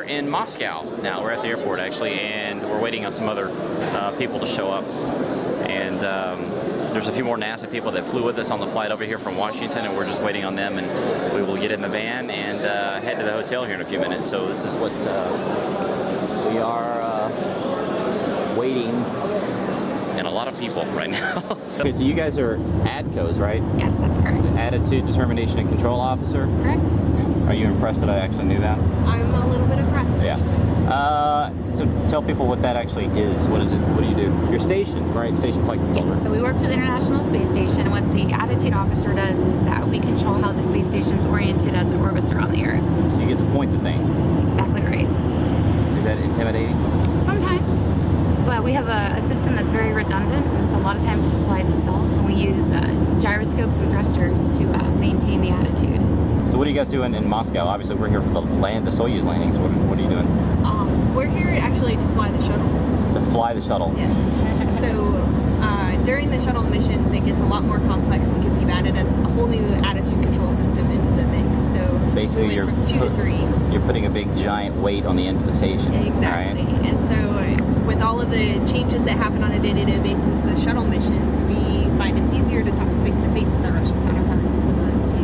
in Moscow now. We're at the airport actually, and we're waiting on some other people to show up. And there's a few more NASA people that flew with us on the flight over here from Washington, and we're just waiting on them, and we will get in the van and head to the hotel here in a few minutes. So this is what we are waiting, and a lot of people right now. Okay, so you guys are ADCOs, right? Yes, that's correct. Attitude, Determination, and Control Officer? Correct. Are you impressed that I actually knew that? I'm a little bit impressed. Yeah. So tell people what that actually is. What is it? What do you do? You're stationed, right? Station Flight Controller. Yes, so we work for the International Space Station. What the Attitude Officer does is that we control how the space station's oriented as it orbits around the Earth. So you get to point the thing. Exactly right. Is that intimidating? Sometimes. But we have a system that's very redundant, and so a lot of times it just flies itself. And we use gyroscopes and thrusters to maintain the attitude. So what are you guys doing in Moscow? Obviously we're here for the Soyuz landing, so what are you doing? We're here actually to fly the shuttle. To fly the shuttle? Yes. So during the shuttle missions, it gets a lot more complex because you've added a whole new attitude control system into the mix. So basically we went from 2 to 3. You're putting a big giant weight on the end of the station. Exactly. Right? And so with all of the changes that happen on a day-to-day basis with shuttle missions, we find it's easier to talk face-to-face with our Russian counterparts as opposed to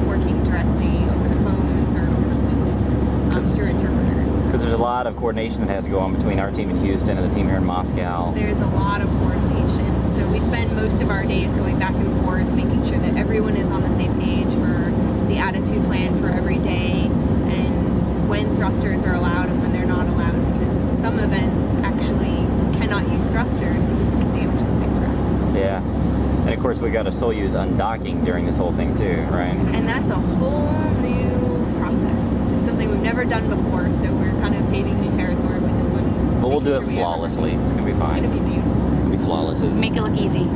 working directly over the phones or over the loops through interpreters. Because there's a lot of coordination that has to go on between our team in Houston and the team here in Moscow. There's a lot of coordination. So we spend most of our days going back and forth, making sure that everyone is on the same page for the attitude plan for every day, and when thrusters are allowed and when they're not allowed, because some events actually cannot use thrusters because you can damage the spacecraft. Yeah. And of course we got a Soyuz undocking during this whole thing too, right? And that's a whole new process. It's something we've never done before, so we're kind of paving new territory with this one. But we'll do it flawlessly. It's going to be fine. It's going to be beautiful. It's going to be flawless, isn't it? Make it look easy.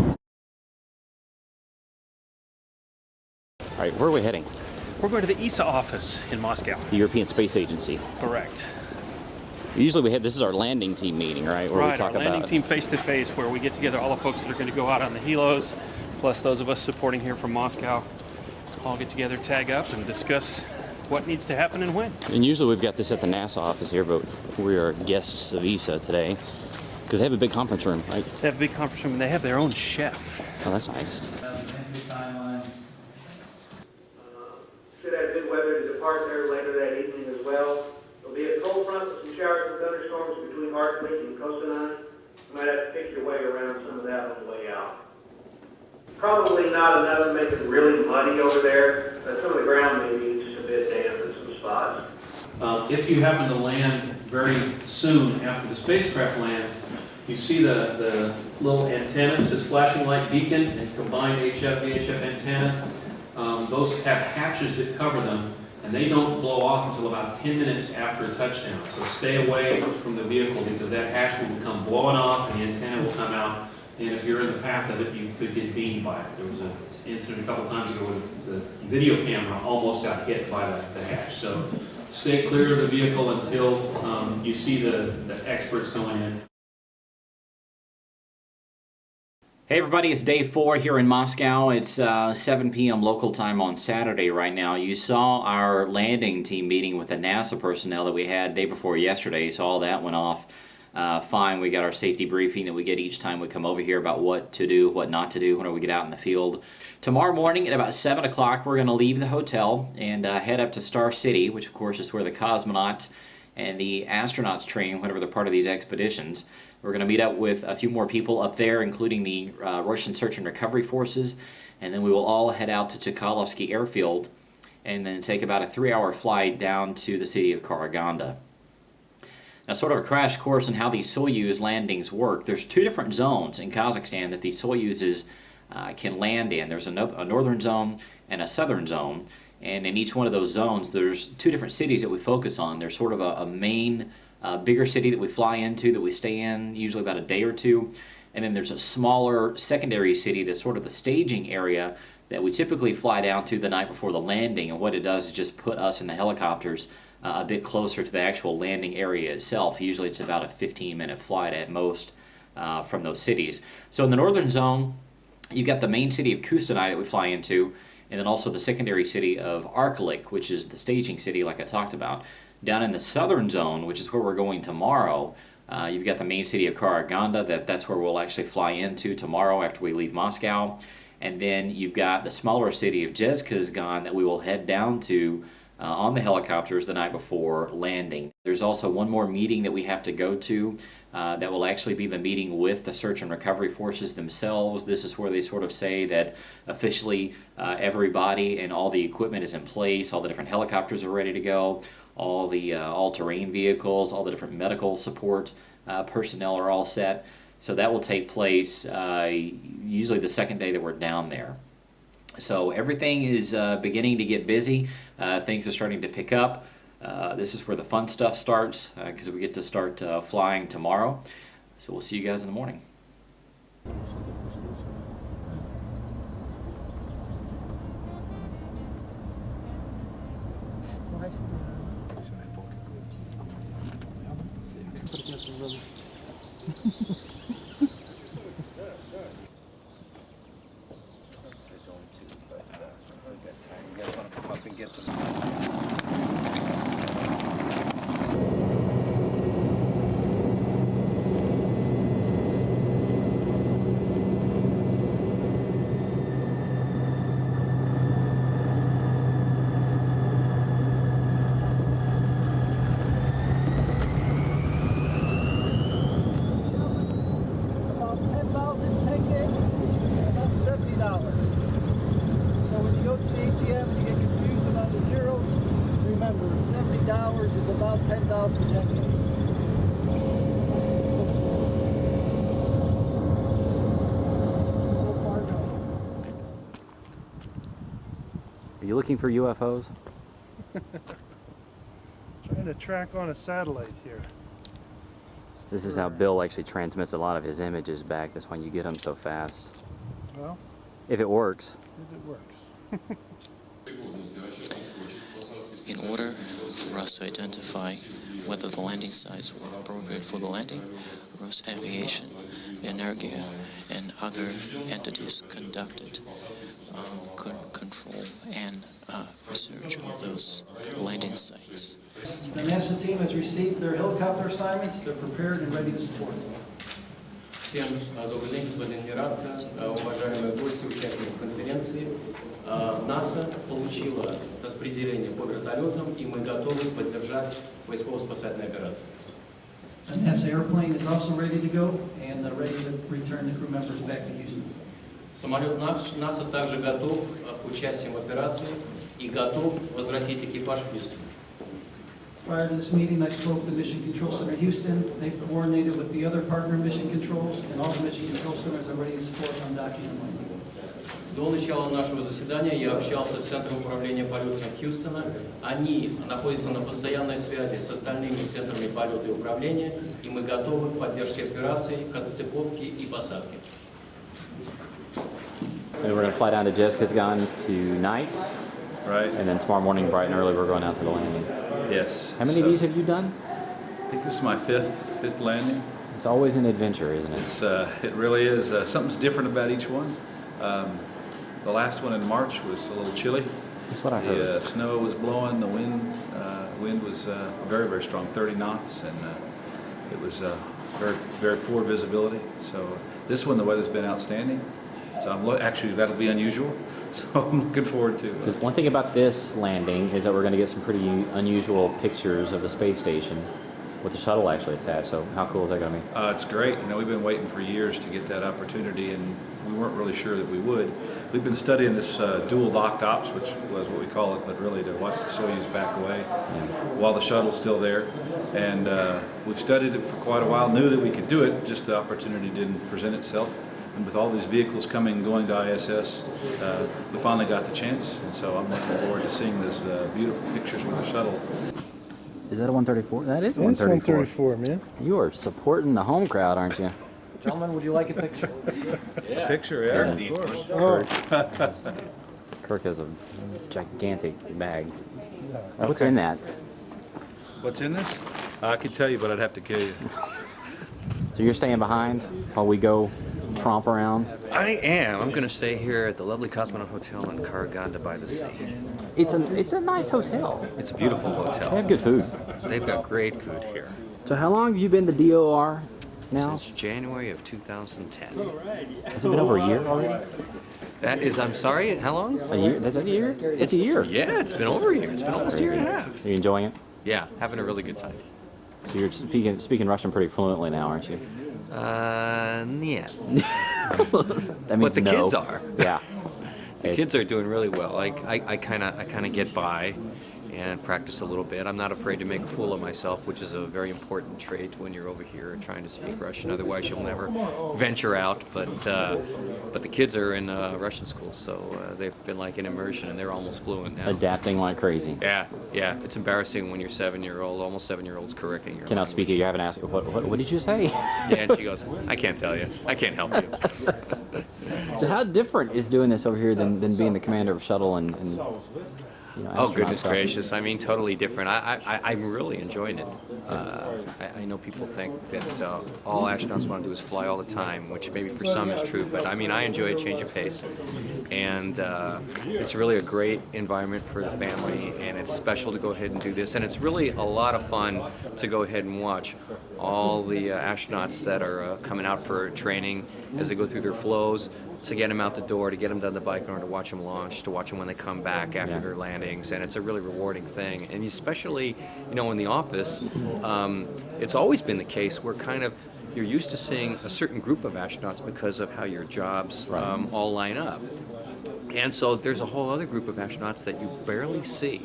All right, where are we heading? We're going to the ESA office in Moscow. The European Space Agency. Correct. Usually this is our landing team meeting, right? Where we talk our landing team face-to-face, where we get together all the folks that are going to go out on the helos, plus those of us supporting here from Moscow, all get together, tag up, and discuss what needs to happen and when. And usually we've got this at the NASA office here, but we are guests of ESA today, because they have a big conference room, right? They have a big conference room, and they have their own chef. Oh, that's nice. Should have good weather to depart there later that evening as well. There'll be a cold front with some showers and thunderstorms between Arctic and Kostanai. You might have to pick your way around some of that on the way out. Probably not enough to make it really muddy over there, but some of the ground may be just a bit damp in some spots. If you happen to land very soon after the spacecraft lands, you see the little antenna, this flashing light beacon and combined HF-VHF antenna. Those have hatches that cover them, and they don't blow off until about 10 minutes after touchdown. So stay away from the vehicle because that hatch will come blowing off and the antenna will come out. And if you're in the path of it, you could get beamed by it. There was an incident a couple times ago where the video camera almost got hit by the hatch. So stay clear of the vehicle until you see the experts going in. Hey everybody, it's day 4 here in Moscow. It's 7 p.m. local time on Saturday right now. You saw our landing team meeting with the NASA personnel that we had day before yesterday, so all that went off fine. We got our safety briefing that we get each time we come over here about what to do, what not to do whenever we get out in the field. Tomorrow morning at about 7 o'clock we're going to leave the hotel and head up to Star City, which of course is where the cosmonauts and the astronauts train whenever they're part of these expeditions. We're going to meet up with a few more people up there, including the Russian Search and Recovery Forces, and then we will all head out to Chkalovsky Airfield and then take about a 3-hour flight down to the city of Karaganda. Now, sort of a crash course on how these Soyuz landings work. There's 2 different zones in Kazakhstan that the Soyuzes can land in. There's a northern zone and a southern zone, and in each one of those zones there's 2 different cities that we focus on. There's sort of a main bigger city that we fly into, that we stay in usually about a day or 2, and then there's a smaller secondary city that's sort of the staging area that we typically fly down to the night before the landing, and what it does is just put us in the helicopters a bit closer to the actual landing area itself. Usually it's about a 15-minute flight at most from those cities. So in the northern zone, you've got the main city of Kostanai that we fly into, and then also the secondary city of Arkalyk, which is the staging city like I talked about. Down in the southern zone, which is where we're going tomorrow, you've got the main city of Karaganda, that's where we'll actually fly into tomorrow after we leave Moscow. And then you've got the smaller city of Zhezkazgan that we will head down to on the helicopters the night before landing. There's also one more meeting that we have to go to that will actually be the meeting with the search and recovery forces themselves. This is where they sort of say that officially everybody and all the equipment is in place, all the different helicopters are ready to go, all the all-terrain vehicles, all the different medical support personnel are all set. So that will take place usually the second day that we're down there. So everything is beginning to get busy. Things are starting to pick up. This is where the fun stuff starts because we get to start flying tomorrow. So we'll see you guys in the morning. Are you looking for UFOs? Trying to track on a satellite here. This is how Bill actually transmits a lot of his images back. That's why you get them so fast. Well, if it works. If it works. In order for us to identify whether the landing sites were appropriate for the landing, Rosaviation, Energia, and other entities conducted control and research of those landing sites. The NASA team has received their helicopter assignments. They're prepared and ready to support them. Всем добрый день, господин Геранко, уважаемые гости, участники конференции. НАСА получила распределение по вертолетам, и мы готовы поддержать поисково-спасательную операцию. A NASA airplane is also ready to go and ready to return the crew members back to Houston. Самолет НАСА также готов к участию в операции и готов возвратить экипаж в Хьюстон. Prior to this meeting, I spoke to the Mission Control Center Houston. They've coordinated with the other partner mission controls, and all the mission control centers are ready to support on docking and landing. До начала нашего заседания я общался с Центром управления полетами Хьюстона. Они находятся на постоянной связи с остальными центрами полета и управления, и мы готовы к поддержке операций, к отстыковке и посадке. And we're going to fly down to Zhezkazgan tonight. Right. And then tomorrow morning, bright and early, we're going out to the landing. Yes. How many of these have you done? I think this is my fifth landing. It's always an adventure, isn't it? It really is. Something's different about each one. The last one in March was a little chilly. That's what I heard. The snow was blowing. The wind was very, very strong, 30 knots, and it was very, very poor visibility. So this one, the weather's been outstanding. So actually, that'll be unusual. So I'm looking forward to it. Because one thing about this landing is that we're going to get some pretty unusual pictures of the space station with the shuttle actually attached. So how cool is that going to be? It's great. You know, we've been waiting for years to get that opportunity, and we weren't really sure that we would. We've been studying this dual docked ops, which was what we call it, but really to watch the Soyuz back away while the shuttle's still there. And we've studied it for quite a while, knew that we could do it, just the opportunity didn't present itself. And with all these vehicles coming and going to ISS, we finally got the chance. And so I'm looking forward to seeing these beautiful pictures with the shuttle. Is that a 134? That is It's 134. 134, man. You are supporting the home crowd, aren't you? Gentlemen, would you like a picture? A picture, yeah, of course. Oh. Kirk has a gigantic bag. What's in that? What's in this? I could tell you, but I'd have to kill you. So you're staying behind while we go tromp around? I am. I'm going to stay here at the lovely Cosmonaut Hotel in Karaganda by the sea. It's a nice hotel. It's a beautiful hotel. They have good food. They've got great food here. So how long have you been the DOR now? Since January of 2010. Has it been over a year already? That is, I'm sorry, how long? A year? That's a year? It's a year. Yeah, it's been over a year. It's been almost a year and a half. Are you enjoying it? Yeah, having a really good time. So you're speaking Russian pretty fluently now, aren't you? Нет. That means But the no. kids are. Yeah. The kids are doing really well. I kind of get by and practice a little bit. I'm not afraid to make a fool of myself, which is a very important trait when you're over here trying to speak Russian. Otherwise, you'll never venture out. But the kids are in Russian school, so they've been like in immersion, and they're almost fluent now. Adapting like crazy. Yeah. It's embarrassing when your 7-year-old, almost 7-year-olds correcting your Cannot speak it. You haven't asked. What did you say? Yeah, and she goes, I can't tell you. I can't help you. So how different is doing this over here than being the commander of Shuttle and you know, Oh, astronaut goodness stuff? gracious. I mean, totally different. I'm really enjoying it. I know people think that all astronauts want to do is fly all the time, which maybe for some is true, but I mean, I enjoy a change of pace. And it's really a great environment for the family, and it's special to go ahead and do this. And it's really a lot of fun to go ahead and watch all the astronauts that are coming out for training as they go through their flows, to get them out the door, to get them down the bike in order to watch them launch, to watch them when they come back after their landings, and it's a really rewarding thing. And especially, you know, in the office, it's always been the case where you're used to seeing a certain group of astronauts because of how your jobs all line up. And so there's a whole other group of astronauts that you barely see.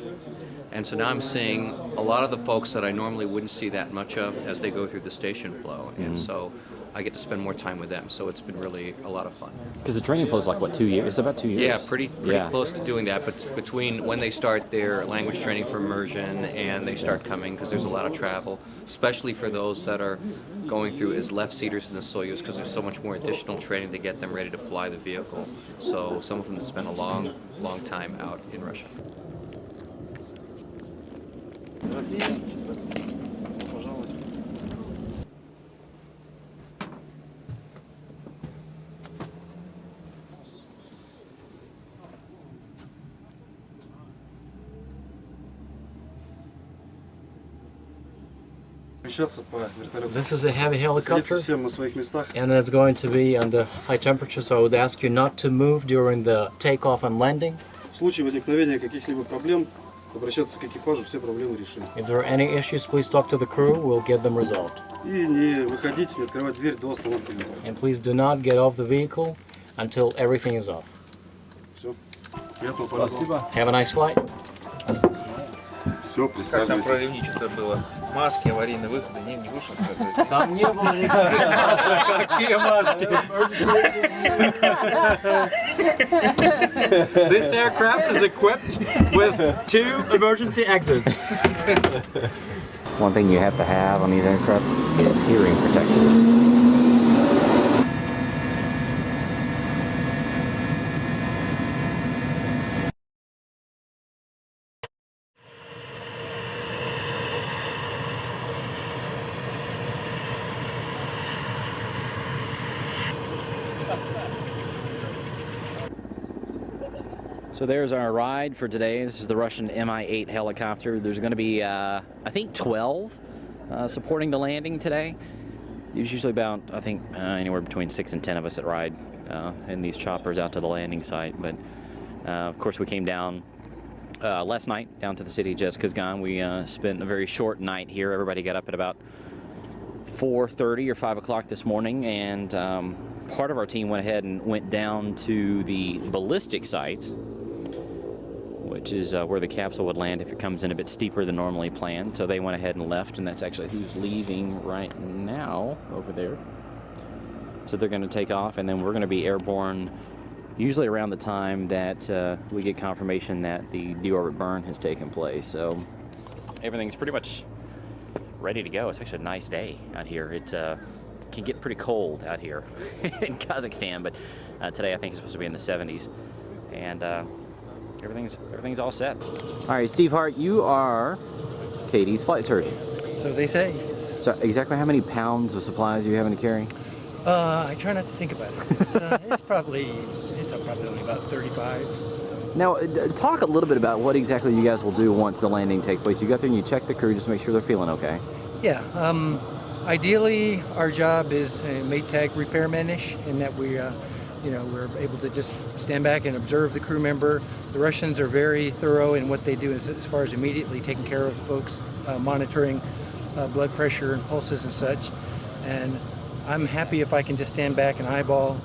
And so now I'm seeing a lot of the folks that I normally wouldn't see that much of as they go through the station flow. And so I get to spend more time with them, so it's been really a lot of fun. Because the training flow is like, what, 2 years? It's about 2 years. Yeah, pretty close to doing that, but between when they start their language training for immersion and they start coming, because there's a lot of travel, especially for those that are going through as left-seaters in the Soyuz, because there's so much more additional training to get them ready to fly the vehicle. So some of them spend a long, long time out in Russia. This is a heavy helicopter, and it's going to be under high temperature, so I would ask you not to move during the takeoff and landing. If there are any issues, please talk to the crew, we'll get them resolved. And please do not get off the vehicle until everything is off. Have a nice flight. Как там прорывничество было? Маски, аварийные выходы, не будешь рассказывать? Там не было никаких масок. Какие маски? This aircraft is equipped with 2 emergency exits. One thing you have to have on these aircraft is hearing protection. So there's our ride for today. This is the Russian Mi-8 helicopter. There's going to be, I think, 12 supporting the landing today. There's usually about, I think, anywhere between 6 and 10 of us that ride in these choppers out to the landing site. But, of course, we came down last night down to the city of Kazakhstan. We spent a very short night here. Everybody got up at about 4:30 or 5 o'clock this morning, and part of our team went ahead and went down to the ballistic site, which is where the capsule would land if it comes in a bit steeper than normally planned. So they went ahead and left, and that's actually who's leaving right now over there. So they're going to take off, and then we're going to be airborne usually around the time that we get confirmation that the deorbit burn has taken place. So everything's pretty much ready to go. It's actually a nice day out here. It can get pretty cold out here in Kazakhstan, but today I think it's supposed to be in the 70s, and everything's all set. All right, Steve Hart, you are Cady's flight surgeon. So they say. So exactly how many pounds of supplies are you having to carry? I try not to think about it. It's probably only about 35. Now, talk a little bit about what exactly you guys will do once the landing takes place. You go through and you check the crew just to make sure they're feeling okay. Yeah. Ideally, our job is Maytag repairman-ish in that we, we're able to just stand back and observe the crew member. The Russians are very thorough in what they do as far as immediately taking care of folks, monitoring blood pressure and pulses and such. And I'm happy if I can just stand back and eyeball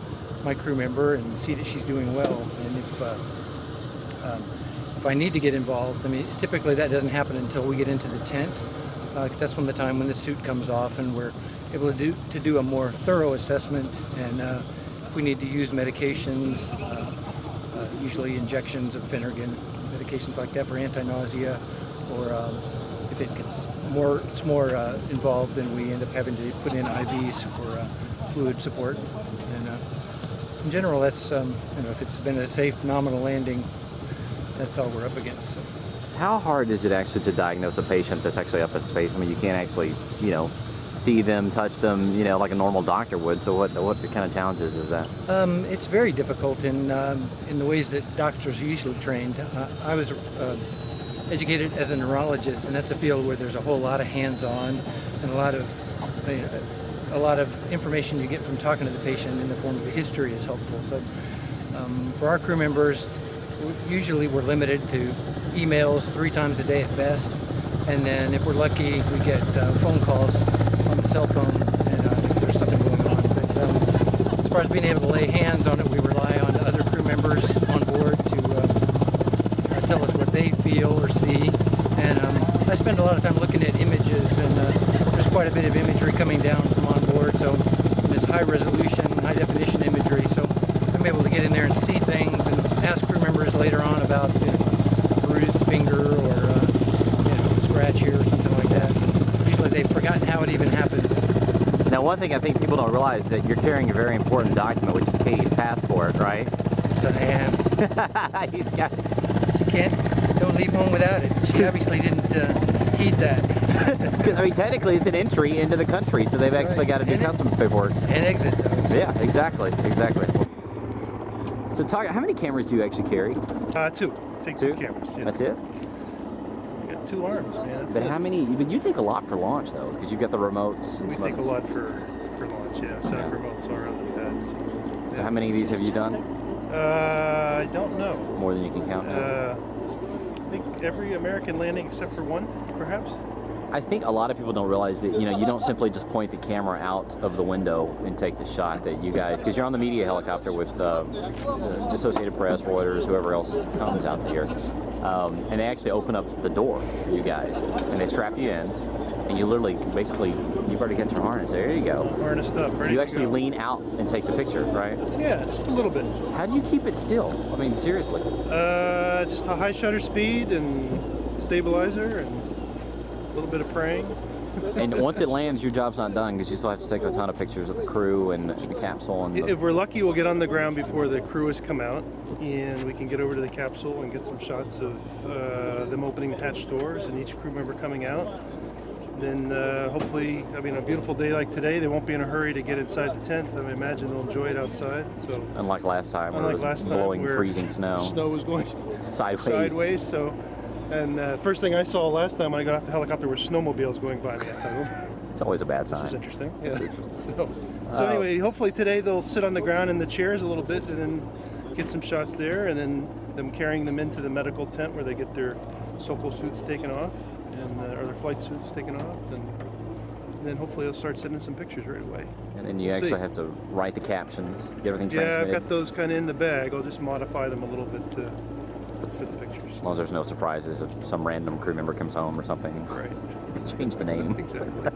my crew member and see that she's doing well. And if I need to get involved, I mean, typically that doesn't happen until we get into the tent, because that's when the suit comes off and we're able to do a more thorough assessment. And if we need to use medications, usually injections of Phenergan, medications like that for anti-nausea, or if it gets more involved, then we end up having to put in IVs for fluid support. And in general, that's if it's been a safe nominal landing, that's all we're up against. So. How hard is it actually to diagnose a patient that's actually up in space? I mean, you can't actually, see them, touch them, like a normal doctor would. So what kind of challenges is that? It's very difficult in the ways that doctors are usually trained. I was educated as a neurologist, and that's a field where there's a whole lot of hands-on and a lot of information you get from talking to the patient in the form of a history is helpful. So for our crew members, usually we're limited to emails 3 times a day at best, and then if we're lucky we get phone calls on the cell phone and if there's something going on. But as far as being able to lay hands on it, we rely on other crew members on board to tell us what they feel or see. And I spend a lot of time looking at images, and there's quite a bit of imagery coming down from on board, so it's high resolution, high definition imagery, so I'm able to get in there and see things and ask crew members later on about bruised finger or scratch here or something like that. Usually they've forgotten how it even happened. Now, one thing I think people don't realize is that you're carrying a very important document, which is Cady's passport, right? Yes, I am. She don't leave home without it. She obviously didn't heed that. Because, I mean, technically it's an entry into the country, so they've actually got to do customs paperwork. And exit, though. So. Yeah, exactly. So, how many cameras do you actually carry? 2. Take 2 cameras. Yeah. That's it? We got 2 arms, man. But how many? But you take a lot for launch, though, because you've got the remotes. And we take a lot for launch, yeah. 7 remotes are on the pad. So how many of these have you done? I don't know. More than you can count? I think every American landing except for 1, perhaps. I think a lot of people don't realize that, you don't simply just point the camera out of the window and take the shot that you guys, because you're on the media helicopter with the Associated Press, Reuters, whoever else comes out here. And they actually open up the door for you guys, and they strap you in, and you literally, you've already got your harness. There you go. Harnessed up, ready You to actually go. lean out and take the picture, right? Yeah, just a little bit. How do you keep it still? I mean, seriously. Just a high shutter speed and stabilizer and a little bit of praying. And once it lands, your job's not done, because you still have to take a ton of pictures of the crew and the capsule. And If we're lucky, we'll get on the ground before the crew has come out, and we can get over to the capsule and get some shots of them opening the hatch doors and each crew member coming out. Then hopefully, a beautiful day like today, they won't be in a hurry to get inside the tent. I imagine they'll enjoy it outside. So unlike last time, where it was blowing freezing snow. Snow was going sideways. So, and first thing I saw last time when I got off the helicopter were snowmobiles going by me. I thought, it's always a bad sign. This is interesting. Yeah. So anyway, hopefully today they'll sit on the ground in the chairs a little bit and then get some shots there, and then them carrying them into the medical tent where they get their Sokol suits taken off, and or their flight suits taken off, and then hopefully they'll start sending some pictures right away. And then you actually have to write the captions, get everything transmitted. Yeah, I've got those kind of in the bag. I'll just modify them a little bit for the pictures. As long as there's no surprises if some random crew member comes home or something. Right. Just change the name. Exactly.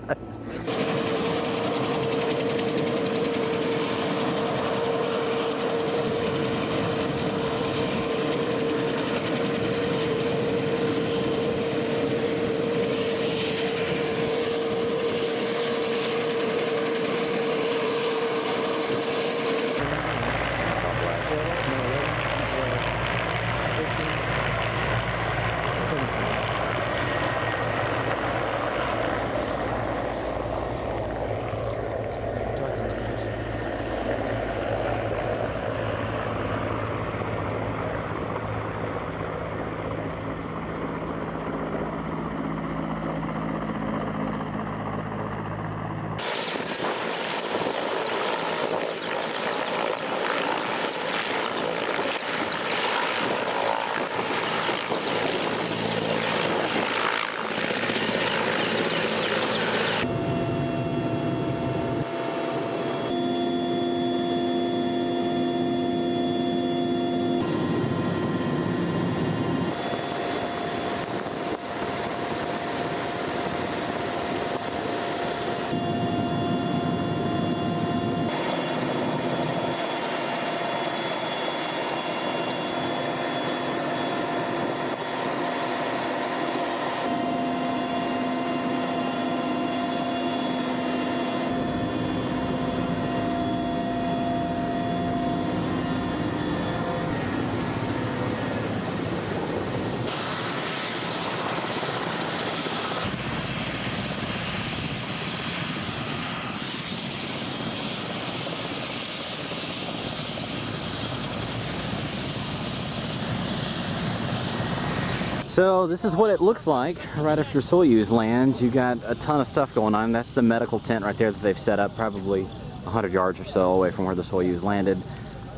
So this is what it looks like right after Soyuz lands. You got a ton of stuff going on. That's the medical tent right there that they've set up, probably 100 yards or so away from where the Soyuz landed.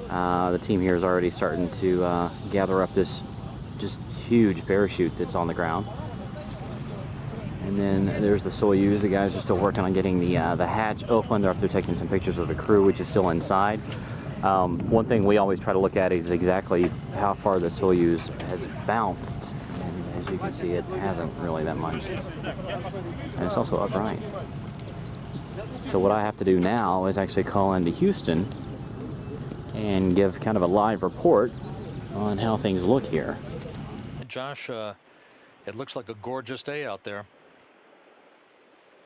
The team here is already starting to gather up this just huge parachute that's on the ground. And then there's the Soyuz. The guys are still working on getting the hatch opened. They're taking some pictures of the crew, which is still inside. One thing we always try to look at is exactly how far the Soyuz has bounced. And as you can see, it hasn't really that much. And it's also upright. So what I have to do now is actually call into Houston and give kind of a live report on how things look here. Josh, it looks like a gorgeous day out there.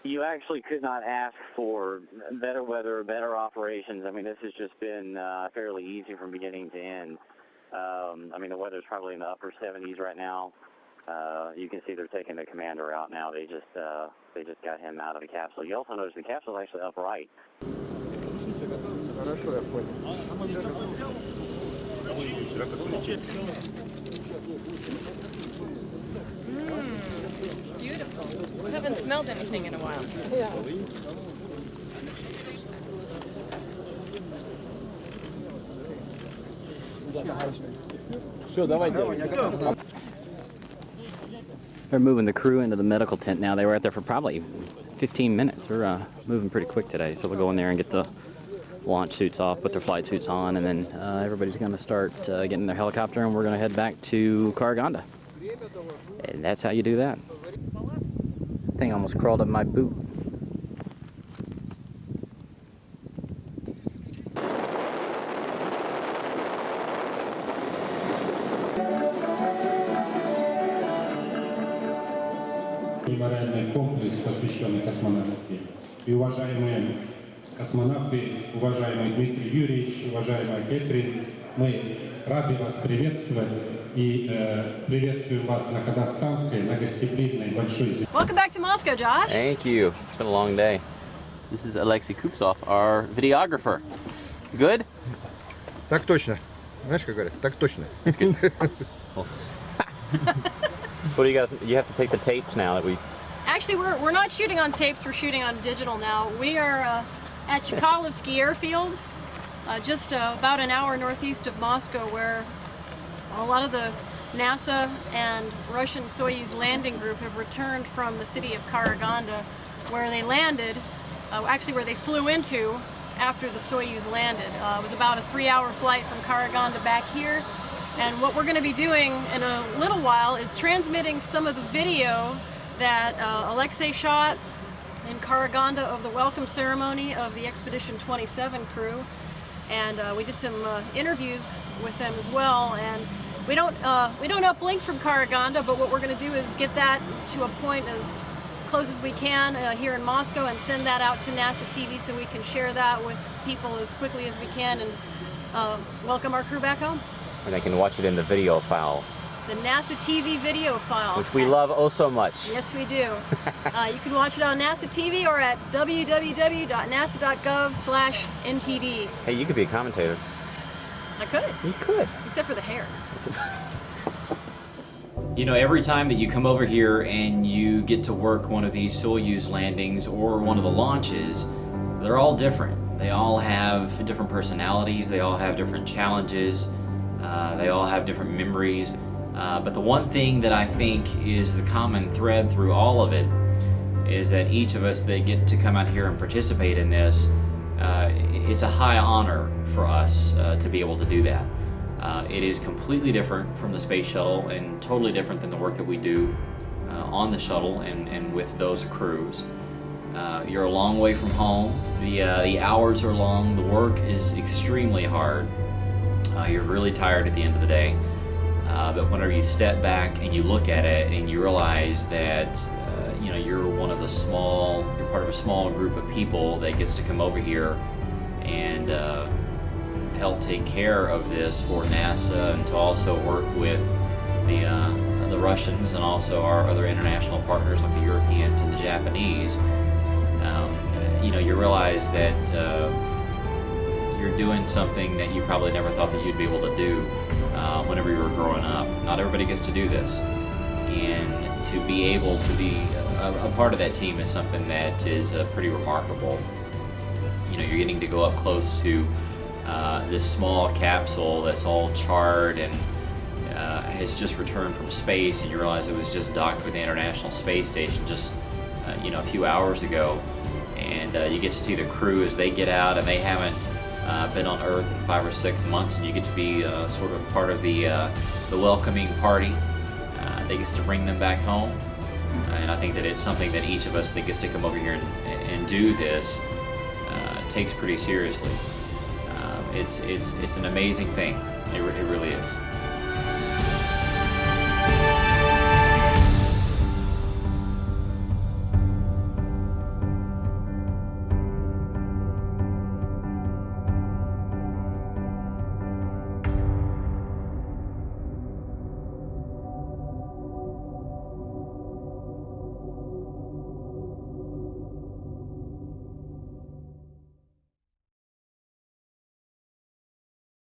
You actually could not ask for better weather, better operations. I mean, this has just been fairly easy from beginning to end. I mean, the weather's probably in the upper 70s right now. You can see they're taking the commander out now. They just got him out of the capsule. You also notice the capsule is actually upright. Beautiful. We haven't smelled anything in a while. Yeah. They're moving the crew into the medical tent now. They were out there for probably 15 minutes. They're moving pretty quick today, so they'll go in there and get the launch suits off, put their flight suits on, and then everybody's going to start getting in their helicopter, and we're going to head back to Karaganda. And that's how you do that. Thing almost crawled up my boot. Мемориальный комплекс, посвященный космонавтике. И уважаемые космонавты, уважаемый Дмитрий Юрьевич, уважаемая Кэтрин, мы рады вас приветствовать и приветствуем вас на казахстанской, на гостеприимной большой земле. Welcome back to Moscow, Josh. Thank you. It's been a long day. This is Alexei Kupsov, our videographer. Good? Так точно. Знаешь, как говорят? Так точно. So what do you guys, you have to take the tapes now that we... Actually, we're not shooting on tapes, we're shooting on digital now. We are at Chkalovsky Airfield, just about an hour northeast of Moscow, where a lot of the NASA and Russian Soyuz landing group have returned from the city of Karaganda, where they landed, actually where they flew into after the Soyuz landed. It was about a 3-hour flight from Karaganda back here. And what we're going to be doing in a little while is transmitting some of the video that Alexei shot in Karaganda of the welcome ceremony of the Expedition 27 crew. And we did some interviews with them as well. And we don't uplink from Karaganda, but what we're going to do is get that to a point as close as we can here in Moscow and send that out to NASA TV so we can share that with people as quickly as we can and welcome our crew back home. And they can watch it in the video file. The NASA TV video file. Which we love oh so much. Yes, we do. You can watch it on NASA TV or at www.nasa.gov/NTD. Hey, you could be a commentator. I could. You could. Except for the hair. You know, every time that you come over here and you get to work one of these Soyuz landings or one of the launches, they're all different. They all have different personalities. They all have different challenges. They all have different memories. But the one thing that I think is the common thread through all of it is that each of us that get to come out here and participate in this, it's a high honor for us to be able to do that. It is completely different from the space shuttle and totally different than the work that we do on the shuttle and with those crews. You're a long way from home. The hours are long. The work is extremely hard. You're really tired at the end of the day. But whenever you step back and you look at it and you realize that you know, you're part of a small group of people that gets to come over here and help take care of this for NASA and to also work with the Russians and also our other international partners like the Europeans and the Japanese, you know, you realize that you're doing something that you probably never thought that you'd be able to do whenever you were growing up. Not everybody gets to do this. and to be able to be a part of that team is something that is pretty remarkable. You know, you're getting to go up close to this small capsule that's all charred and has just returned from space, and you realize it was just docked with the International Space Station just a few hours ago. And you get to see the crew as they get out, and they haven't been on Earth in 5 or 6 months, and you get to be sort of part of the welcoming party that gets to bring them back home. And I think that it's something that each of us that gets to come over here and do this takes pretty seriously. It's an amazing thing. It really is.